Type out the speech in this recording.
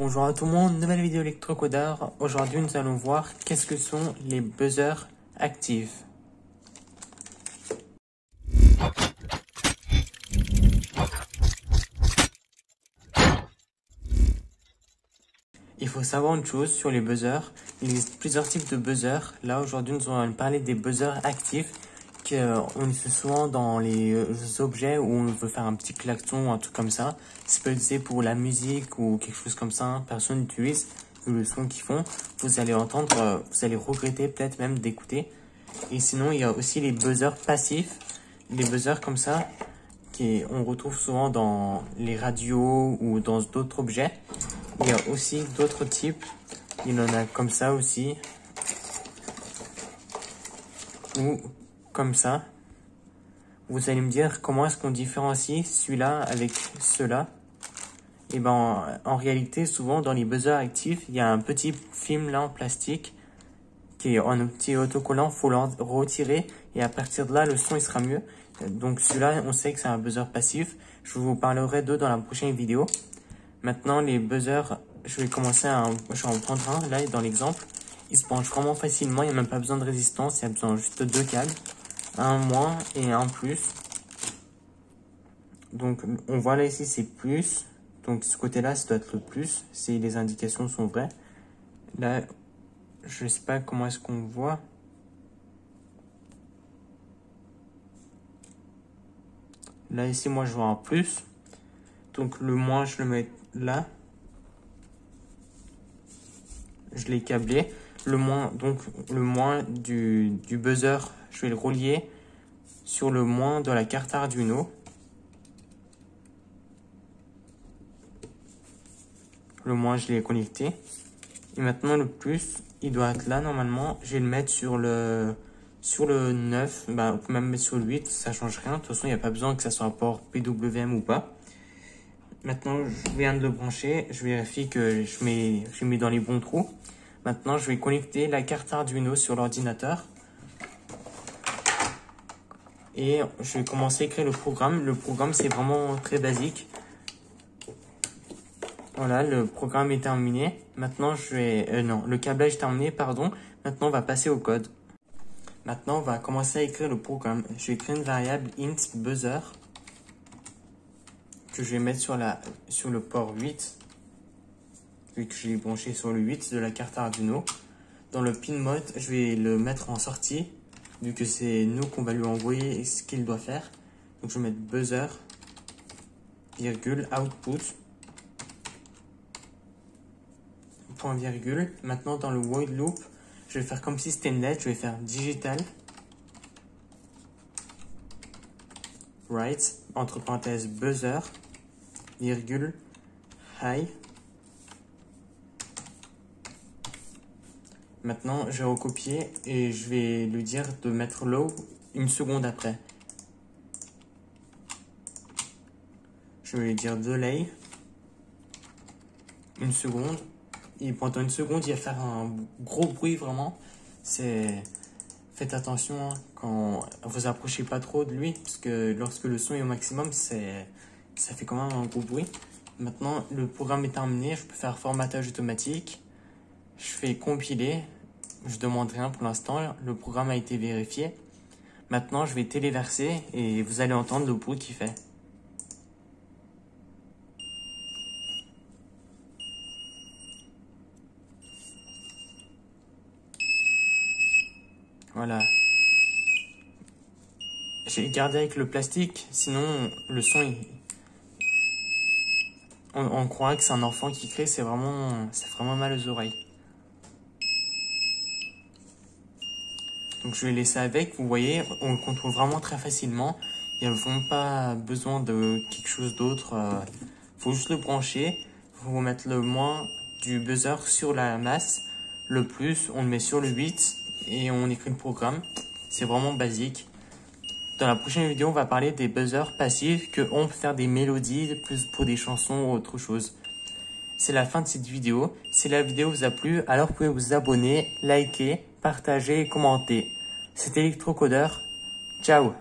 Bonjour à tout le monde, nouvelle vidéo électrocodeur. Aujourd'hui nous allons voir qu'est-ce que sont les buzzers actifs. Il faut savoir une chose sur les buzzers, il existe plusieurs types de buzzers. Là aujourd'hui nous allons parler des buzzers actifs qu'on utilise souvent dans les objets où on veut faire un petit klaxon ou un truc comme ça. C'est pas utilisé pour la musique ou quelque chose comme ça, personne n'utilise le son qu'ils font. Vous allez entendre, vous allez regretter peut-être même d'écouter. Et sinon il y a aussi les buzzers passifs, les buzzers comme ça on retrouve souvent dans les radios ou dans d'autres objets. Il y a aussi d'autres types, il en a comme ça aussi, ou comme ça. Vous allez me dire comment est-ce qu'on différencie celui-là avec ceux-là. Et ben en réalité souvent dans les buzzers actifs il y a un petit film là en plastique qui est en un petit autocollant, faut le retirer et à partir de là le son il sera mieux. Donc celui-là on sait que c'est un buzzer passif, je vous parlerai d'eux dans la prochaine vidéo. Maintenant les buzzers, je vais en prendre un là dans l'exemple. Il se branche vraiment facilement, il n'y a même pas besoin de résistance, il y a besoin juste de deux câbles, un moins et un plus. Donc on voit là ici c'est plus, donc ce côté là ça doit être le plus si les indications sont vraies. Là je sais pas comment est-ce qu'on voit. Là ici moi je vois un plus, donc le moins je le mets là, je l'ai câblé. Le moins, donc le moins du buzzer, je vais le relier sur le moins de la carte Arduino. Le moins je l'ai connecté. Et maintenant le plus, il doit être là normalement. Je vais le mettre sur le 9, bah, on peut même mettre sur le 8, ça change rien. De toute façon, il n'y a pas besoin que ça soit un port PWM ou pas. Maintenant, je viens de le brancher, je vérifie que je mets dans les bons trous. Maintenant, je vais connecter la carte Arduino sur l'ordinateur. Et je vais commencer à écrire le programme. Le programme, c'est vraiment très basique. Voilà, le programme est terminé. Maintenant, le câblage est terminé, pardon. Maintenant, on va passer au code. Maintenant, on va commencer à écrire le programme. Je vais créer une variable int buzzer que je vais mettre sur le port 8. Vu que je l'ai branché sur le 8 de la carte Arduino. Dans le pin mode, je vais le mettre en sortie, vu que c'est nous qu'on va lui envoyer ce qu'il doit faire. Donc je vais mettre buzzer, virgule, output, point virgule. Maintenant dans le while loop, je vais faire comme si c'était une lettre, je vais faire digital, write, entre parenthèses, buzzer, virgule, high. Maintenant, je vais recopier et je vais lui dire de mettre low une seconde après. Je vais lui dire delay une seconde. Et pendant une seconde, il va faire un gros bruit vraiment. Faites attention hein, quand vous approchez pas trop de lui, parce que lorsque le son est au maximum, ça fait quand même un gros bruit. Maintenant, le programme est terminé. Je peux faire formatage automatique. Je fais compiler. Je demande rien pour l'instant, le programme a été vérifié. Maintenant, je vais téléverser et vous allez entendre le bruit qu'il fait. Voilà. J'ai gardé avec le plastique, sinon le son, on croirait que c'est un enfant qui crée, ça fait vraiment mal aux oreilles. Donc je vais laisser avec, vous voyez, on le contrôle vraiment très facilement. Il n'y a vraiment pas besoin de quelque chose d'autre. Faut juste le brancher, vous mettre le moins du buzzer sur la masse, le plus on le met sur le 8 et on écrit le programme. C'est vraiment basique. Dans la prochaine vidéo, on va parler des buzzers passifs on peut faire des mélodies plus pour des chansons ou autre chose. C'est la fin de cette vidéo. Si la vidéo vous a plu, alors vous pouvez vous abonner, liker, partager et commenter. C'était Electrocodeur. Ciao!